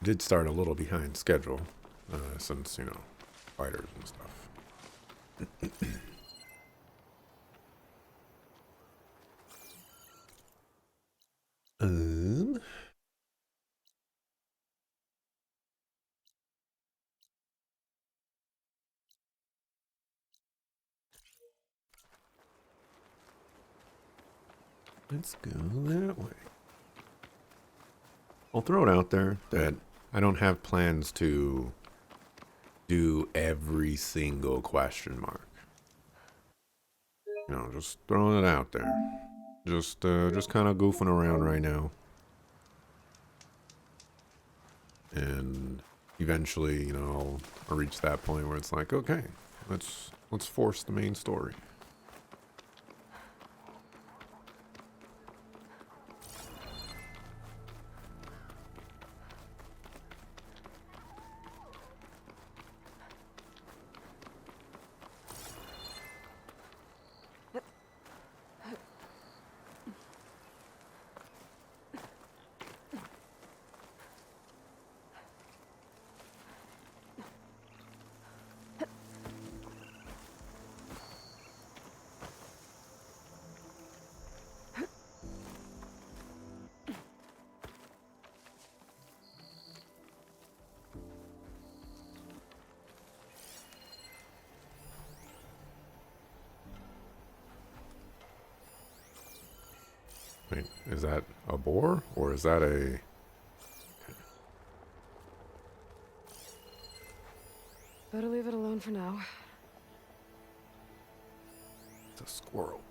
Did start a little behind schedule, since, you know, fighters and stuff. Um, let's go that way. I'll throw it out there that I don't have plans to do every single question mark. You know, just throwing it out there. Just kind of goofing around right now. And eventually, you know, I'll reach that point where it's like, okay, let's force the main story. Wait, is that a boar or is that a... Better leave it alone for now. It's a squirrel.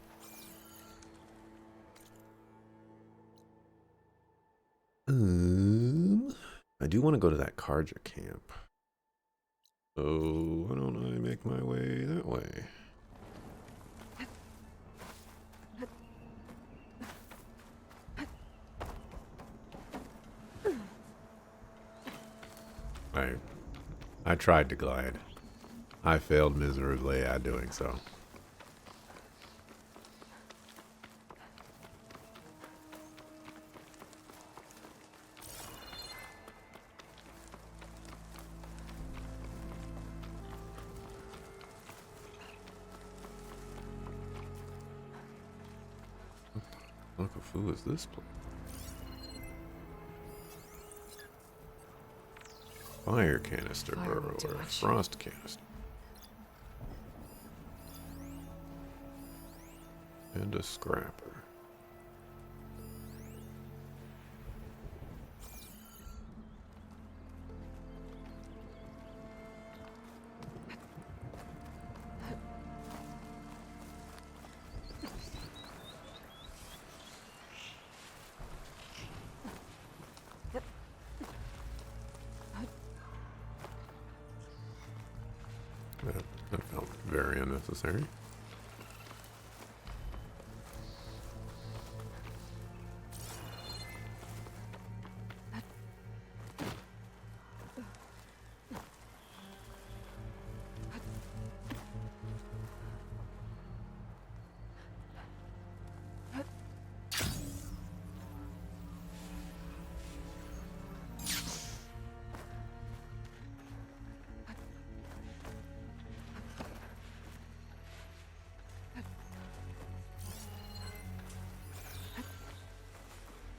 I do want to go to that Karja camp. So why don't I make my way that way? I tried to glide. I failed miserably at doing so. What the foo is this place? Fire canister Fire won't do burrower, much. frost canister. And a scrapper. That felt very unnecessary.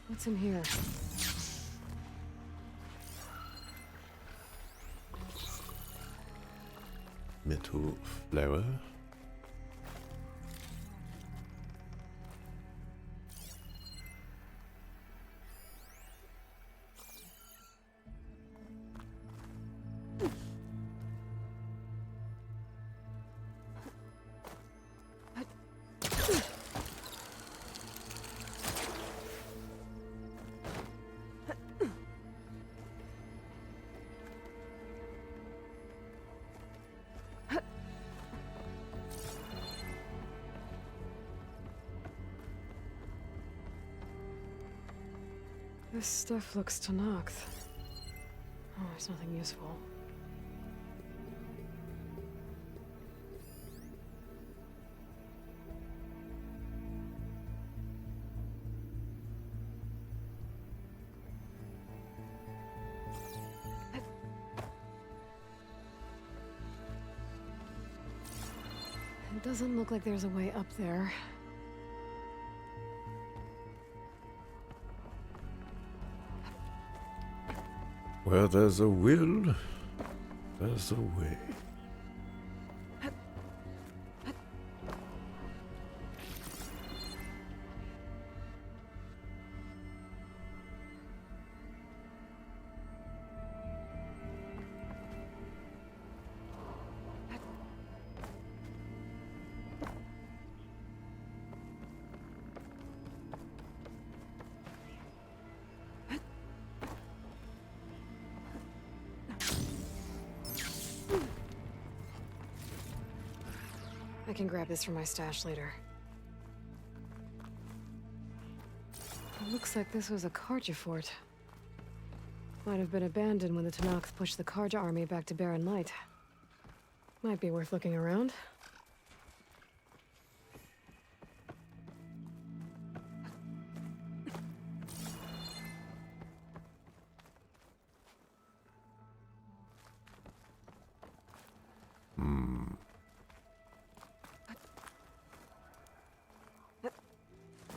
What's in here? Metal flower. This stuff looks Tanakh. Oh, there's nothing useful. It doesn't look like there's a way up there. Where there's a will, there's a way. I can grab this from my stash later. It looks like this was a Karja fort. Might have been abandoned when the Tenakth pushed the Karja army back to Barren Light. Might be worth looking around.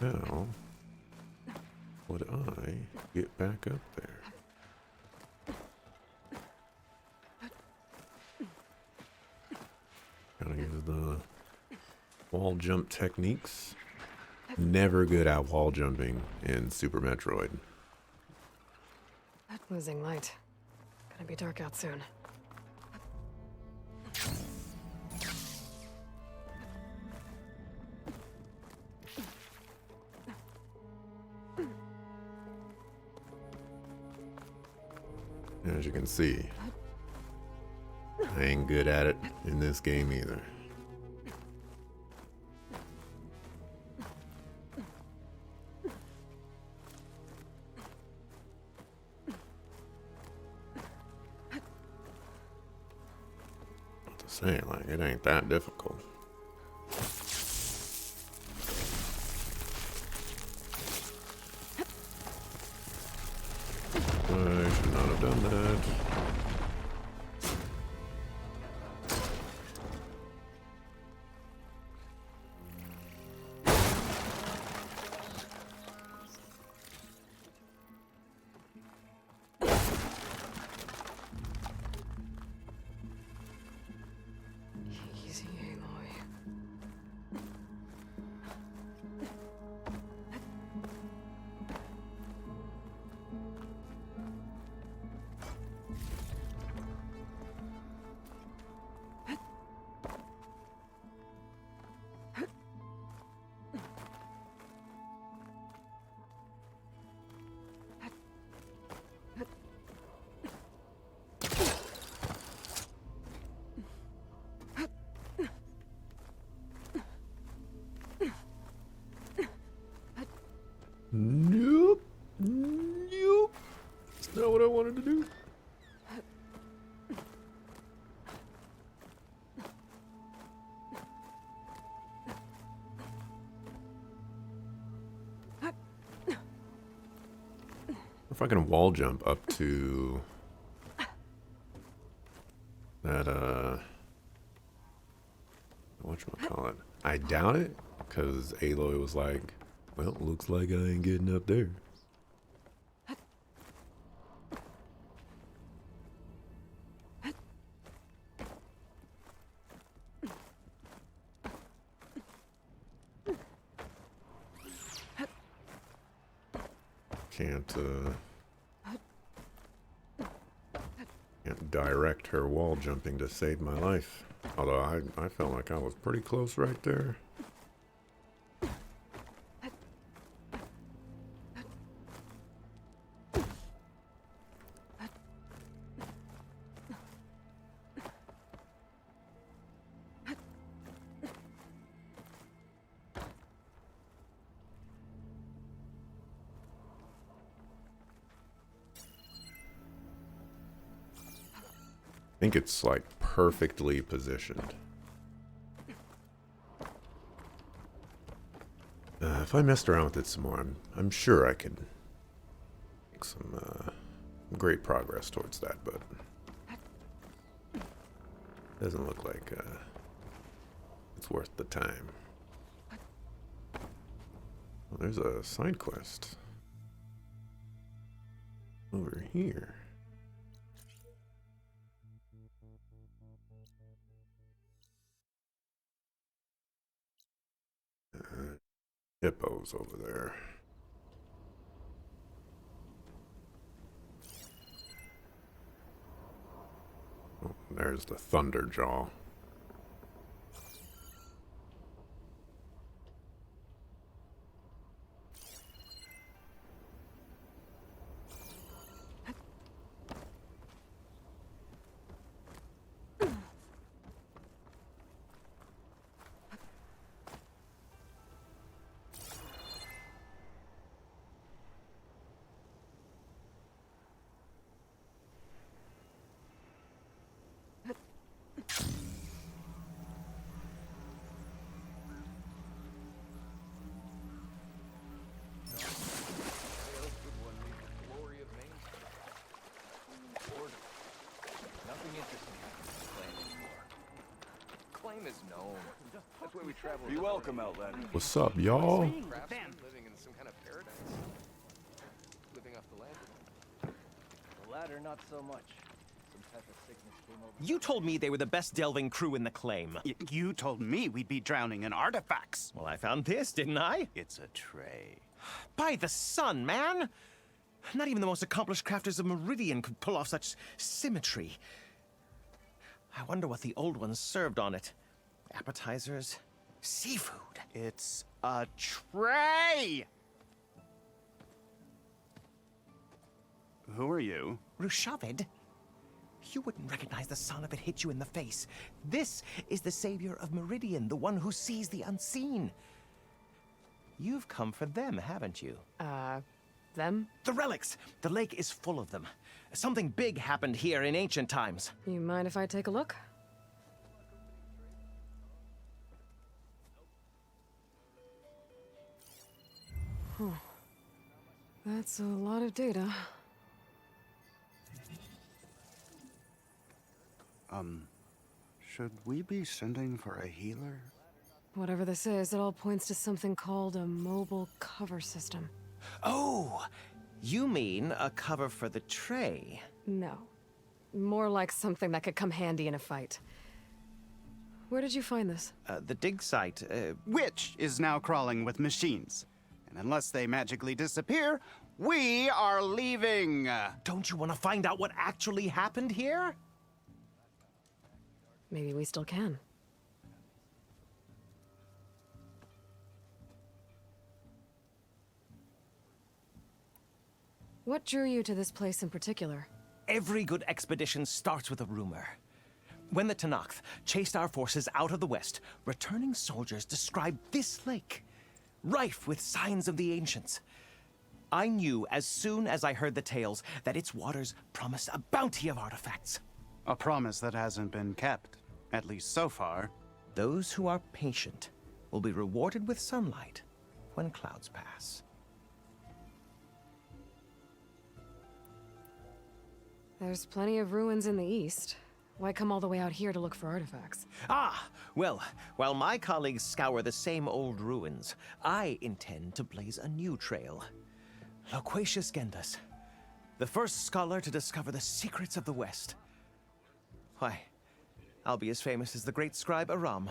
How would I get back up there? Gotta use the wall jump techniques. Never good at wall jumping in Super Metroid. Losing light. Gonna be dark out soon. As you can see, I ain't good at it in this game either. Not to say, like, it ain't that difficult. I should not have done that. Easy, Aloy. Nope. Nope. That's not what I wanted to do. If I can wall jump up to that, whatchamacallit? I doubt it, because Aloy was like, well, looks like I ain't getting up there. Can't direct her wall jumping to save my life. Although I felt like I was pretty close right there. I think it's like perfectly positioned. If I messed around with it some more, I'm sure I could make some great progress towards that, but doesn't look like It's worth the time. Well, there's a side quest over here. Hippos over there. Oh, there's the Thunderjaw. Is known. That's where we travel. Be welcome, Outlander. What's up, y'all? Craftsmen living in some kind of paradise. Living off the land. The latter, not so much. Some type of sickness came over. You told me they were the best delving crew in the claim. You told me we'd be drowning in artifacts. Well, I found this, didn't I? It's a tray. By the sun, man! Not even the most accomplished crafters of Meridian could pull off such symmetry. I wonder what the old ones served on it. Appetizers? Seafood? It's a tray! Who are you? Rushavid? You wouldn't recognize the sun if it hit you in the face. This is the savior of Meridian, the one who sees the unseen. You've come for them, haven't you? Them? The relics! The lake is full of them. Something big happened here in ancient times. You mind if I take a look? Huh. That's a lot of data. Should we be sending for a healer? Whatever this is, it all points to something called a mobile cover system. Oh! You mean a cover for the tray? No. More like something that could come handy in a fight. Where did you find this? The dig site, Which is now crawling with machines. And unless they magically disappear, we are leaving! Don't you want to find out what actually happened here? Maybe we still can. What drew you to this place in particular? Every good expedition starts with a rumor. When the Tenakth chased our forces out of the west, returning soldiers described this lake, rife with signs of the ancients. I knew as soon as I heard the tales that its waters promised a bounty of artifacts. A promise that hasn't been kept, at least so far. Those who are patient will be rewarded with sunlight when clouds pass. There's plenty of ruins in the east. Why come all the way out here to look for artifacts? Ah, well, while my colleagues scour the same old ruins, I intend to blaze a new trail. Loquacious Gendas, the first scholar to discover the secrets of the West. Why, I'll be as famous as the great scribe Aram.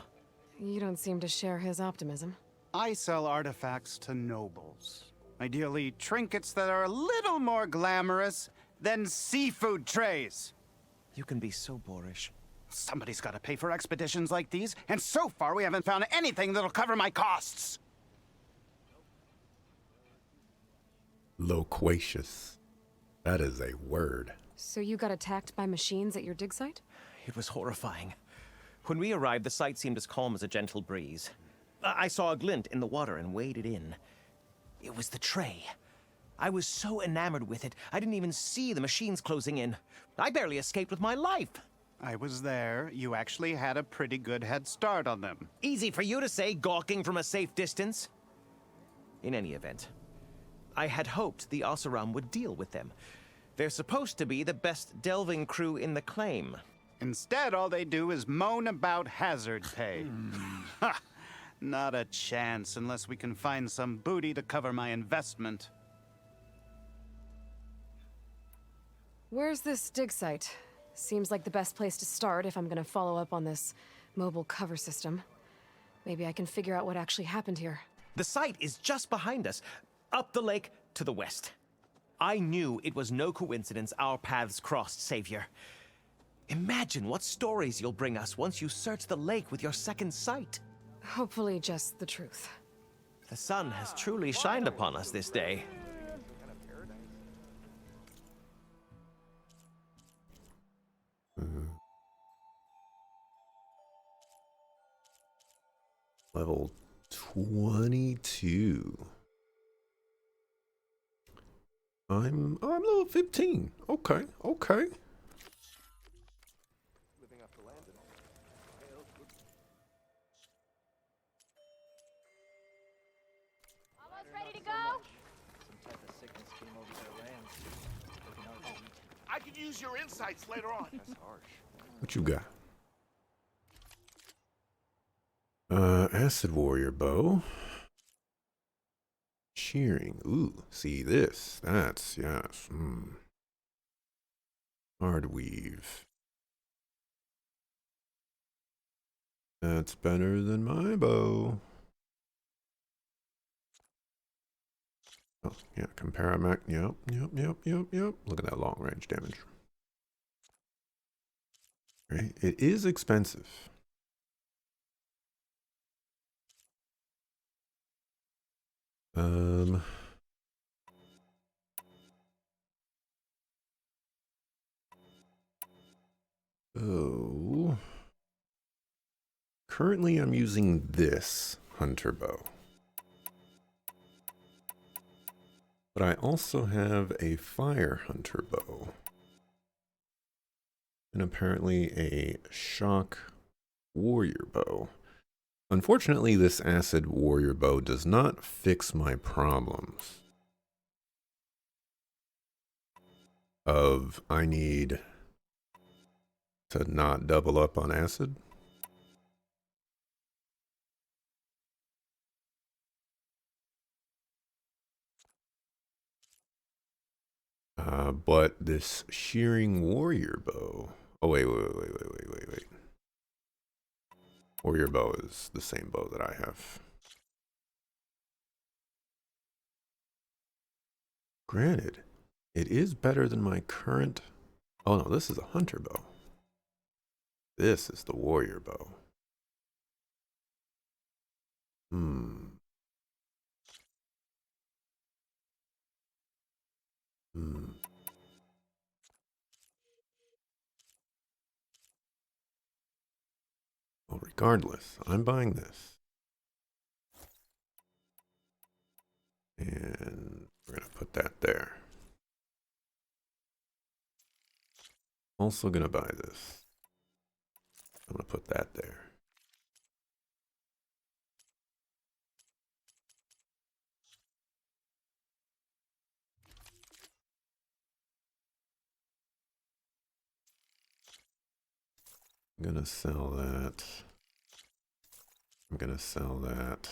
You don't seem to share his optimism. I sell artifacts to nobles. Ideally, trinkets that are a little more glamorous than seafood trays. You can be so boorish. Somebody's got to pay for expeditions like these, and so far we haven't found anything that'll cover my costs. Loquacious. That is a word. So you got attacked by machines at your dig site? It was horrifying. When we arrived, the sight seemed as calm as a gentle breeze. I saw a glint in the water and waded in. It was the tray. I was so enamored with it, I didn't even see the machines closing in. I barely escaped with my life. I was there. You actually had a pretty good head start on them. Easy for you to say, gawking from a safe distance. In any event, I had hoped the Oseram would deal with them. They're supposed to be the best delving crew in the claim. Instead, all they do is moan about hazard pay. Ha! Not a chance unless we can find some booty to cover my investment. Where's this dig site? Seems like the best place to start if I'm gonna follow up on this mobile cover system. Maybe I can figure out what actually happened here. The site is just behind us, up the lake to the west. I knew it was no coincidence our paths crossed, Savior. Imagine what stories you'll bring us once you search the lake with your second sight. Hopefully just the truth. The sun has truly shined upon us this day. Level 22. I'm level 15. Okay, okay. Living off the land and all. Almost ready to go? Some type of sickness came over their land. Taking out the wheat. I could use your insights later on. That's harsh. What you got? Acid Warrior Bow. Shearing. Ooh, see this. That's, yes. Hard weave. That's better than my bow. Oh, yeah, Comparamac. Yep. Look at that long range damage. Right? It is expensive. Oh. Currently I'm using this hunter bow. But I also have a fire hunter bow. And apparently a shock warrior bow. Unfortunately, this acid warrior bow does not fix my problems of I need to not double up on acid. But this shearing warrior bow. Oh, wait. Warrior bow is the same bow that I have. Granted, it is better than my current... Oh no, this is a hunter bow. This is the warrior bow. Well, regardless, I'm buying this. And we're going to put that there. Also going to buy this. I'm going to put that there. I'm going to sell that. I'm going to sell that.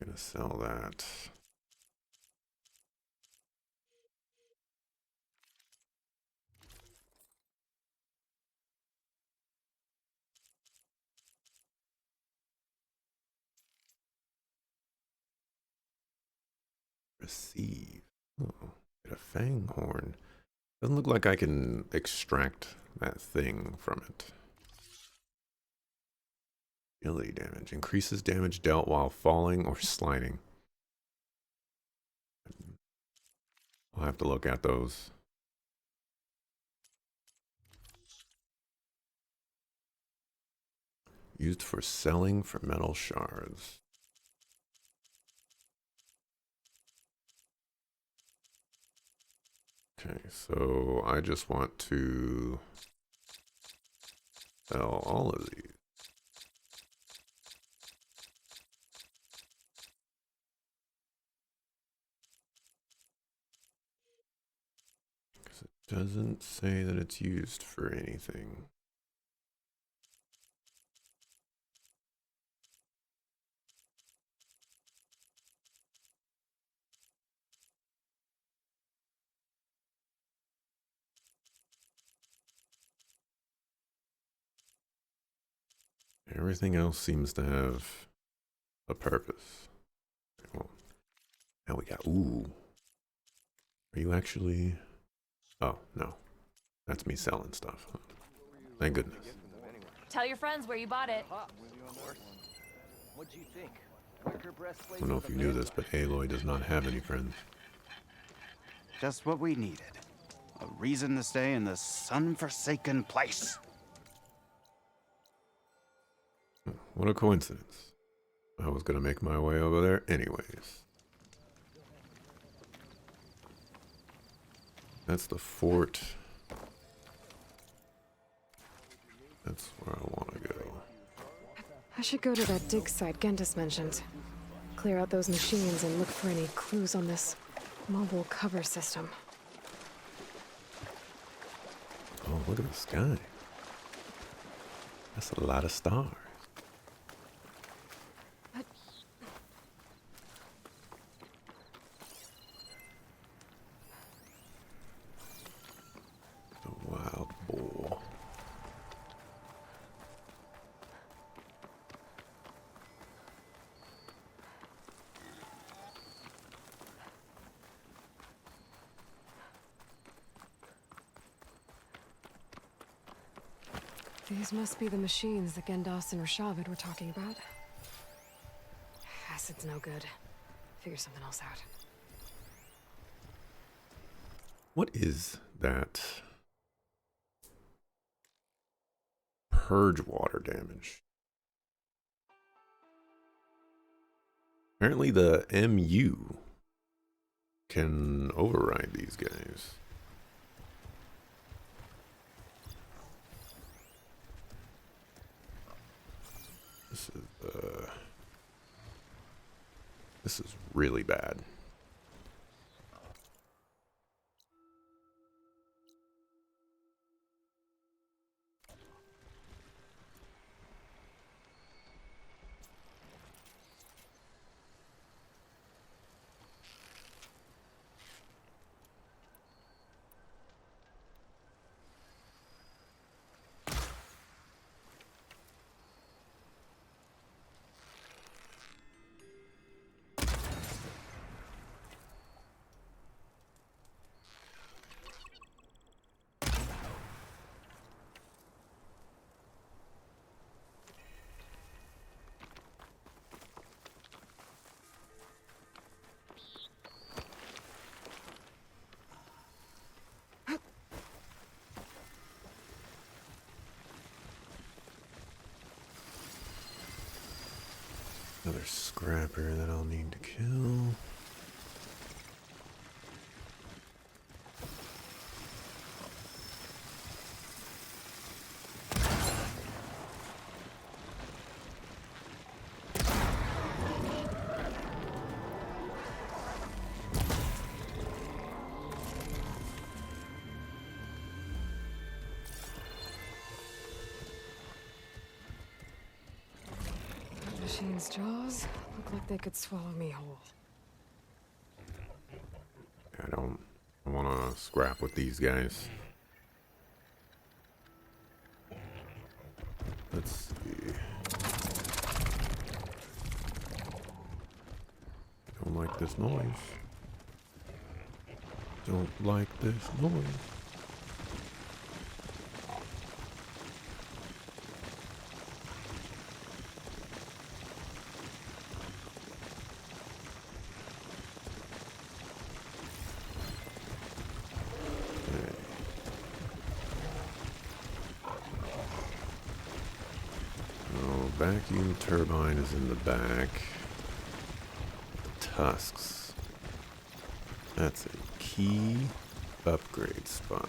I'm going to sell that. Receive. Oh, get a fang horn. Doesn't look like I can extract that thing from it. Agility damage. Increases damage dealt while falling or sliding. I'll have to look at those. Used for selling for metal shards. Okay, so I just want to sell all of these. Doesn't say that it's used for anything. Everything else seems to have a purpose. Well, now we got, ooh. Are you actually, oh, no. That's me selling stuff. Thank goodness. Tell your friends where you bought it. What'd you think? Wicker I breastplate don't know with if a you knew man this, but Aloy does not have any friends. Just what we needed. A reason to stay in this sun-forsaken place. What a coincidence. I was gonna make my way over there anyways. That's the fort. That's where I want to go. I should go to that dig site Gentis mentioned. Clear out those machines and look for any clues on this mobile cover system. Oh, look at the sky. That's a lot of stars. The wild boar. These must be the machines that Gendas and Rashavid were talking about. Acid's no good. Figure something else out. What is that? Purge water damage. Apparently the MU can override these guys. This is really bad. Another scrapper that I'll need to kill. Machine's jaws look like they could swallow me whole. I don't want to scrap with these guys. Let's see. Don't like this noise. Don't like this noise. Vacuum turbine is in the back. The tusks. That's a key upgrade spot.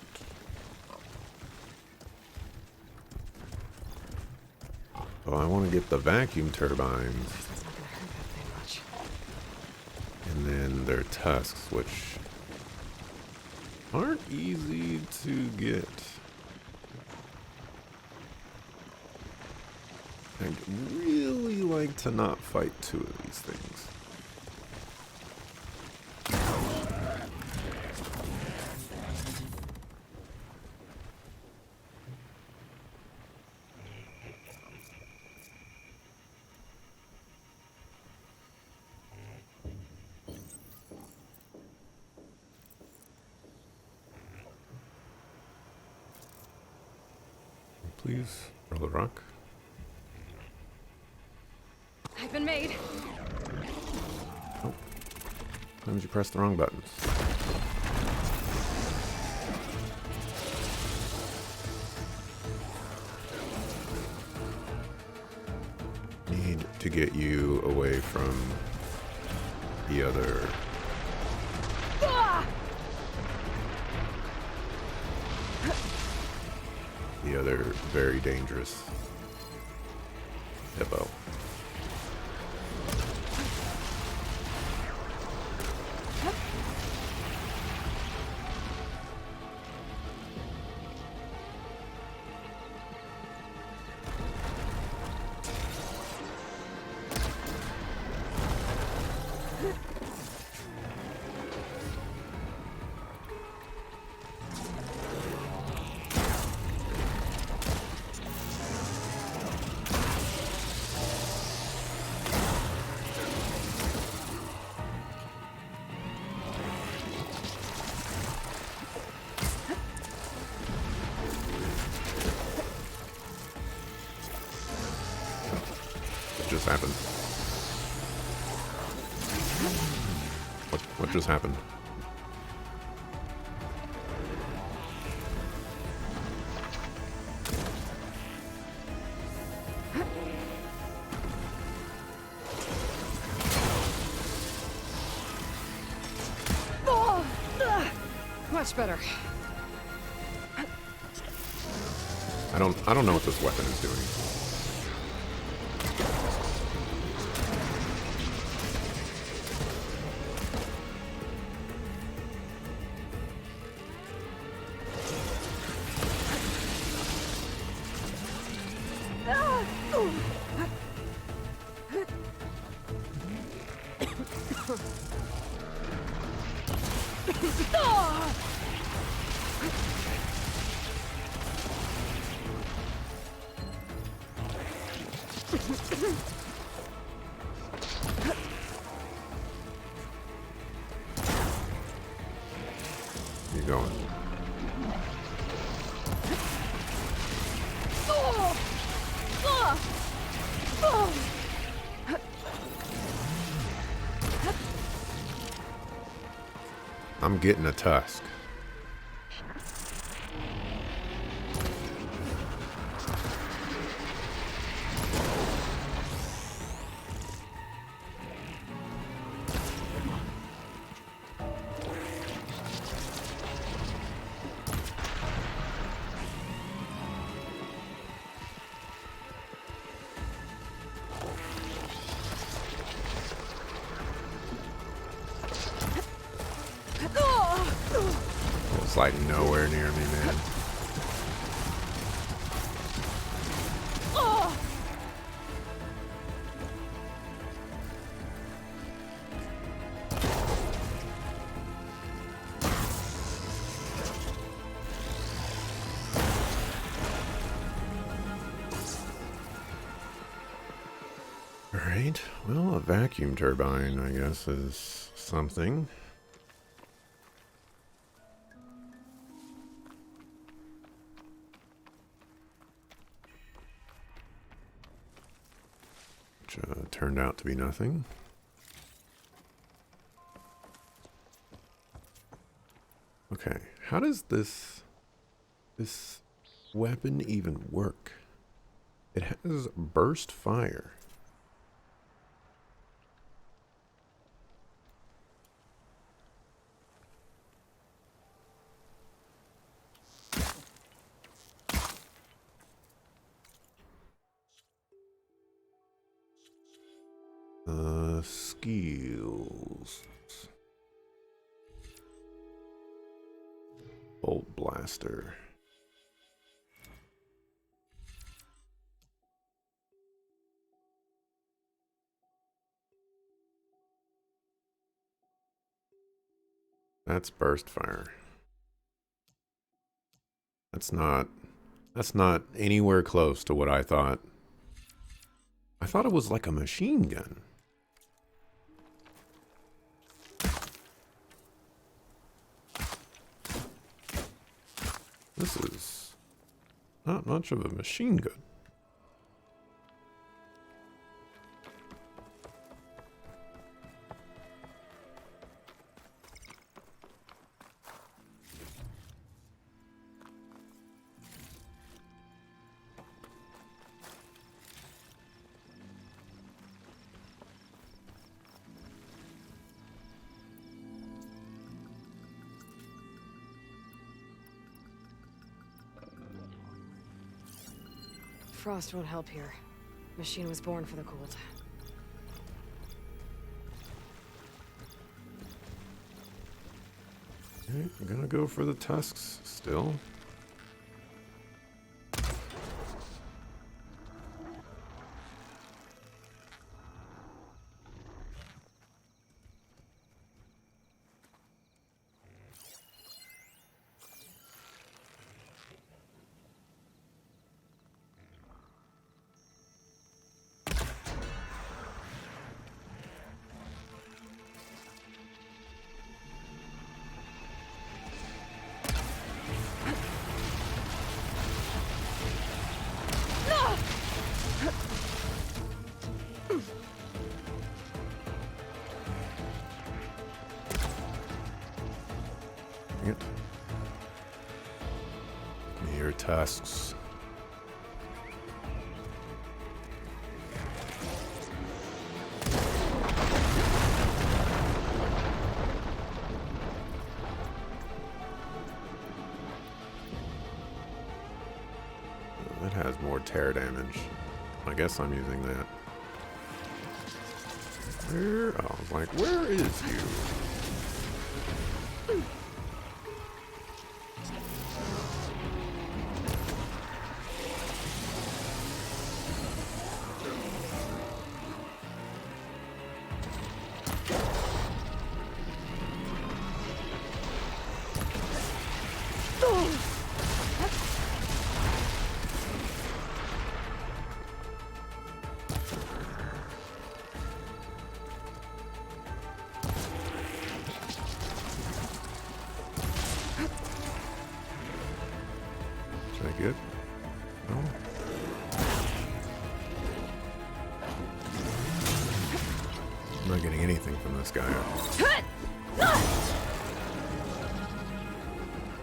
Well, I want to get the vacuum turbines. That's not gonna hurt that thing much. And then their tusks, which aren't easy to get. I'd really like to not fight two of these things. Please roll the rock. I've been made. Oh, sometimes you press the wrong buttons. Need to get you away from the other. The other very dangerous hippo. Just happened? What just happened? Much better. I don't know what this weapon is doing. You're going. I'm getting a tusk. It's like nowhere near me, man. Alright, well, a vacuum turbine, I guess, is something. Which turned out to be nothing. Okay, how does this weapon even work? It has burst fire. Skills. blaster. That's burst fire. That's not anywhere close to what I thought. I thought it was like a machine gun. This is not much of a machine gun. Frost won't help here. Machine was born for the cold. Okay, I'm gonna go for the tusks still. Dang it. Give me your tusks. That has more tear damage. I guess I'm using that. Where? Oh, I was like, where is you? Should I get? No. I'm not getting anything from this guy.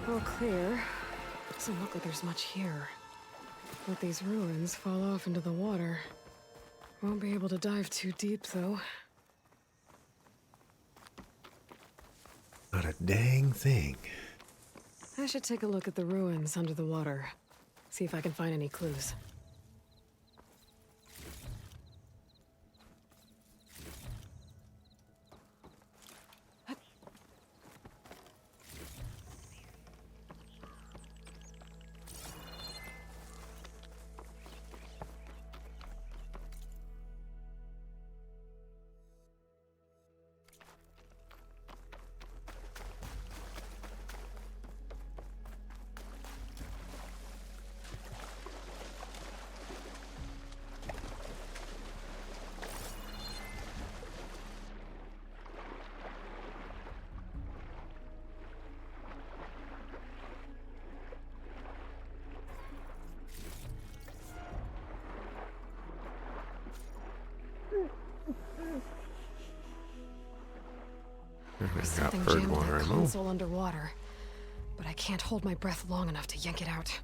All clear. Doesn't look like there's much here. Let these ruins fall off into the water. Won't be able to dive too deep, though. Not a dang thing. I should take a look at the ruins under the water. See if I can find any clues. Got Something purge jammed water that ammo. console underwater, but I can't hold my breath long enough to yank it out.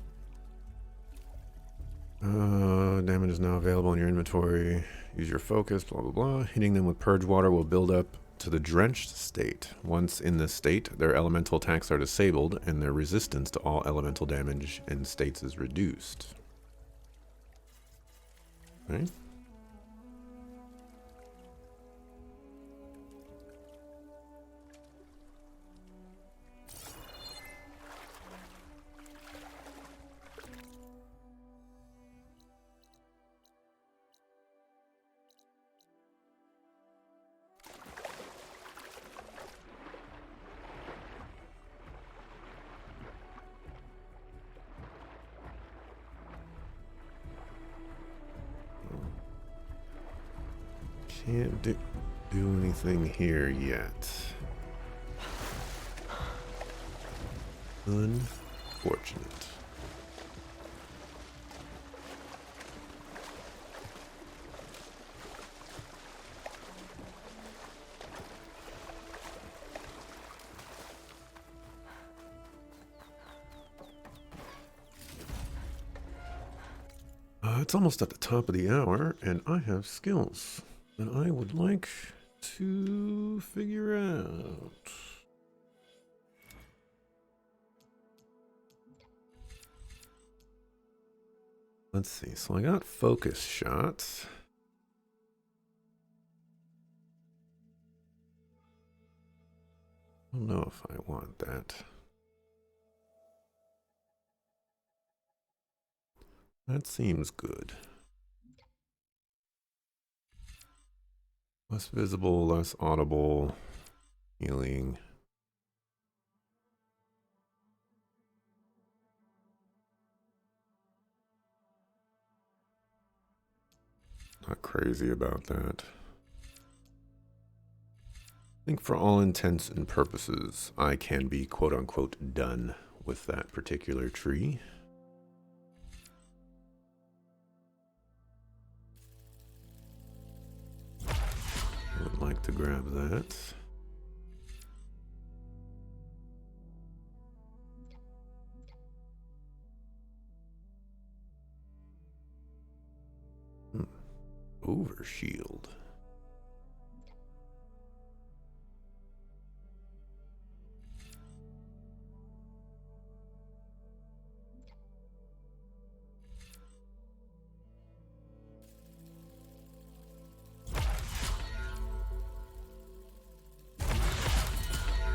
Damage is now available in your inventory. Use your focus, blah, blah, blah. Hitting them with purge water will build up to the drenched state. Once in this state, their elemental attacks are disabled, and their resistance to all elemental damage in states is reduced. Okay. Can't do anything here yet. Unfortunate. It's almost at the top of the hour, and I have skills that I would like to figure out. Let's see. So I got focus shots. I don't know if I want that. That seems good. Less visible, less audible, healing. Not crazy about that. I think for all intents and purposes, I can be quote-unquote done with that particular tree. I would like to grab that. Overshield.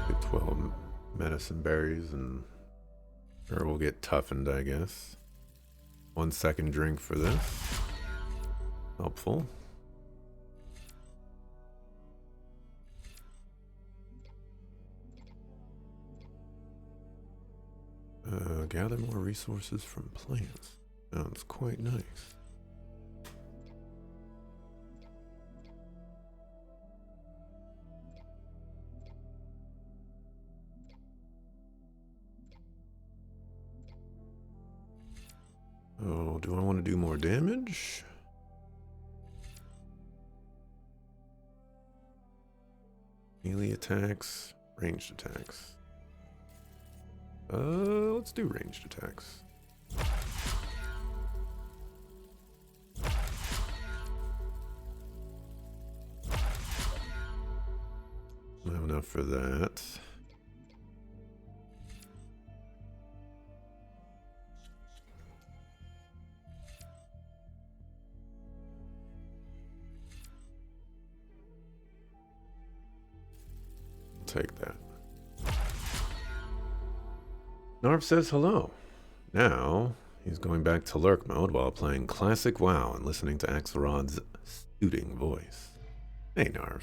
Get 12 medicine berries and sure we'll get toughened, I guess. 1 second drink for this. Helpful. Gather more resources from plants. Sounds quite nice. Oh, do I want to do more damage? Melee attacks, ranged attacks. Let's do ranged attacks. Don't have enough for that. Take that. Narv says hello. Now, he's going back to lurk mode while playing classic WoW and listening to Axelrod's soothing voice. Hey, Narv.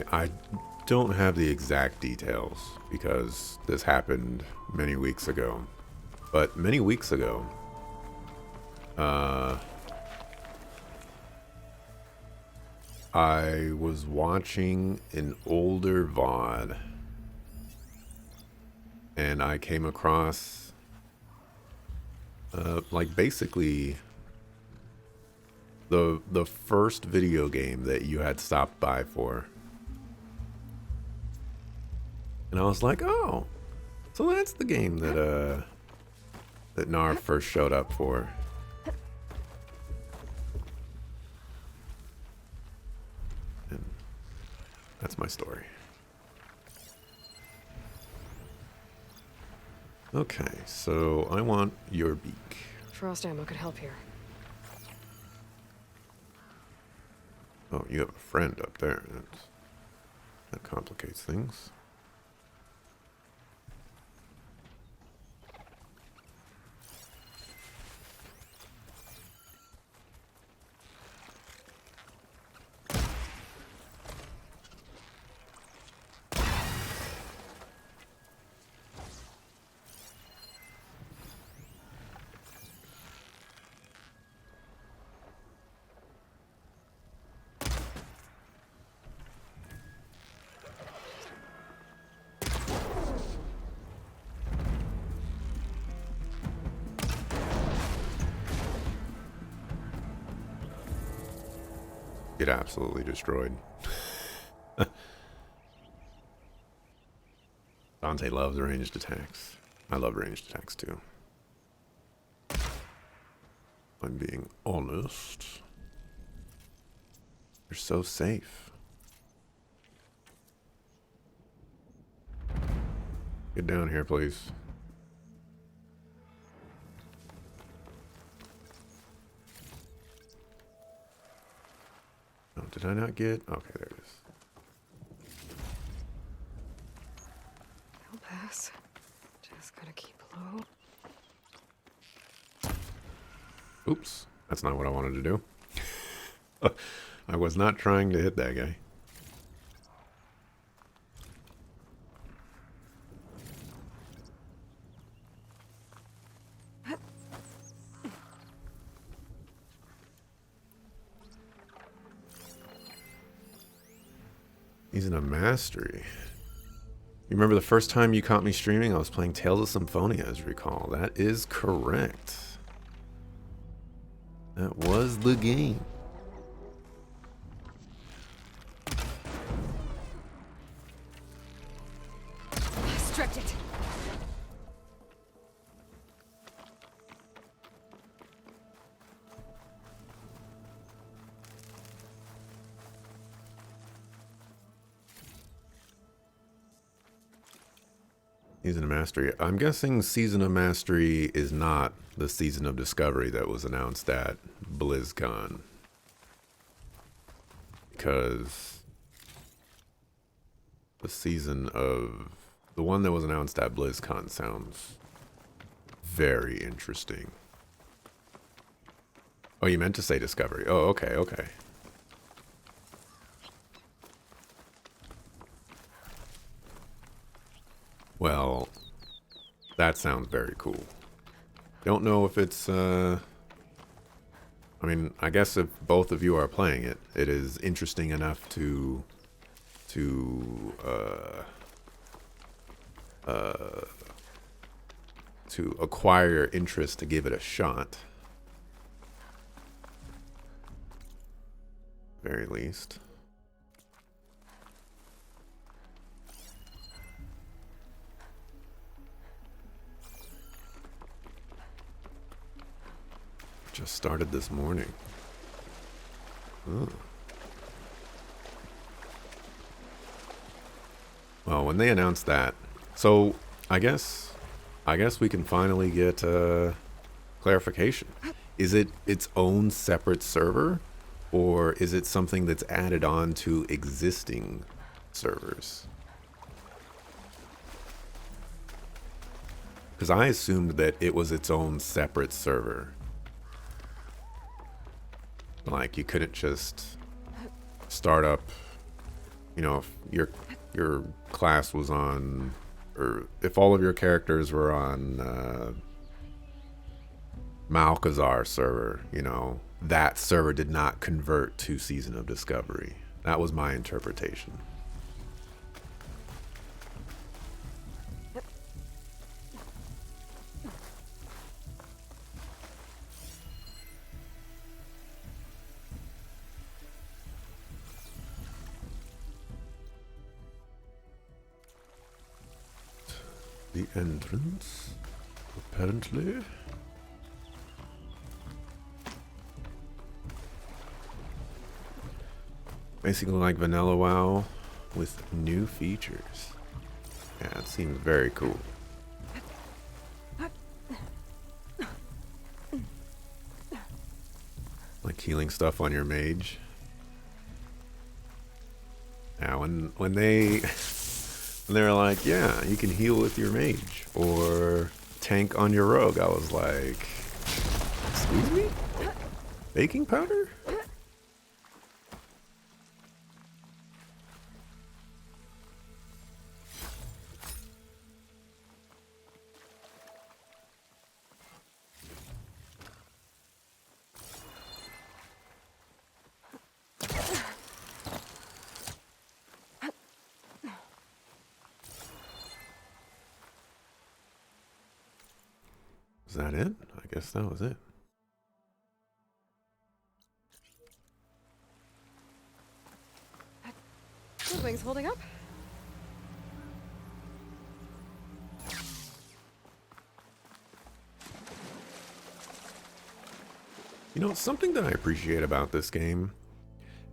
I don't have the exact details because this happened many weeks ago. But many weeks ago, I was watching an older VOD and I came across like basically the first video game that you had stopped by for. And I was like, oh, so that's the game that that Narv first showed up for. And that's my story. Okay, so I want your beak. Frost ammo could help here. Oh, you have a friend up there. That complicates things. get absolutely destroyed. Dante loves ranged attacks. I love ranged attacks too. I'm being honest. You're so safe. Get down here, please. Oh, did I not get? Okay, there it is. I'll pass. Just gotta keep low. Oops, that's not what I wanted to do. I was not trying to hit that guy. He's in a mastery. You remember the first time you caught me streaming? I was playing Tales of Symphonia, as you recall. That is correct. That was the game. Strict it. Season of Mastery. I'm guessing Season of Mastery is not the Season of Discovery that was announced at BlizzCon. Because the season of... the one that was announced at BlizzCon sounds very interesting. Oh, you meant to say Discovery. Oh, okay, okay. Well, that sounds very cool. Don't know if it's, I mean, I guess if both of you are playing it, it is interesting enough to acquire interest to give it a shot. Very least. Just started this morning. Oh. Well, when they announced that, so I guess we can finally get clarification. Is it its own separate server, or is it something that's added on to existing servers? Because I assumed that it was its own separate server. Like, you couldn't just start up, you know, if your class was on, or if all of your characters were on Malcazar server, you know, that server did not convert to Season of Discovery. That was my interpretation. The entrance, apparently. Basically like Vanilla WoW with new features. Yeah, it seems very cool. Like healing stuff on your mage. Yeah, when they were like, yeah, you can heal with your mage or tank on your rogue, I was like, excuse me? Baking powder? Is that it? I guess that was it. things holding up? You know, something that I appreciate about this game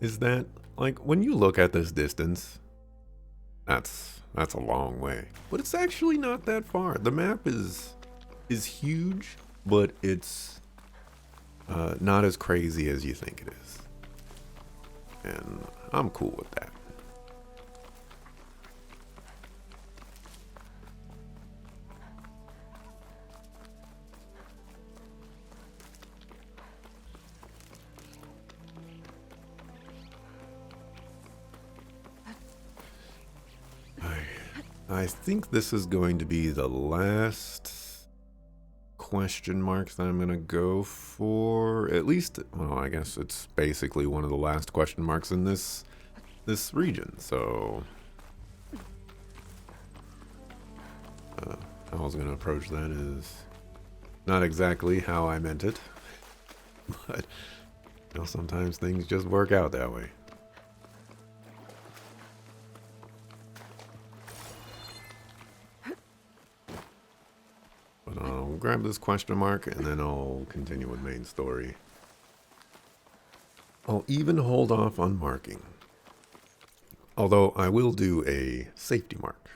is that, like, when you look at this distance, that's a long way. But it's actually not that far. The map is huge, but it's not as crazy as you think it is. And I'm cool with that. I think this is going to be the last question mark that I'm going to go for. At least, well, I guess it's basically one of the last question marks in this region. So, how I was going to approach that is not exactly how I meant it, but you know, sometimes things just work out that way. I'll grab this question mark and then I'll continue with main story. I'll even hold off on marking. Although I will do a safety mark.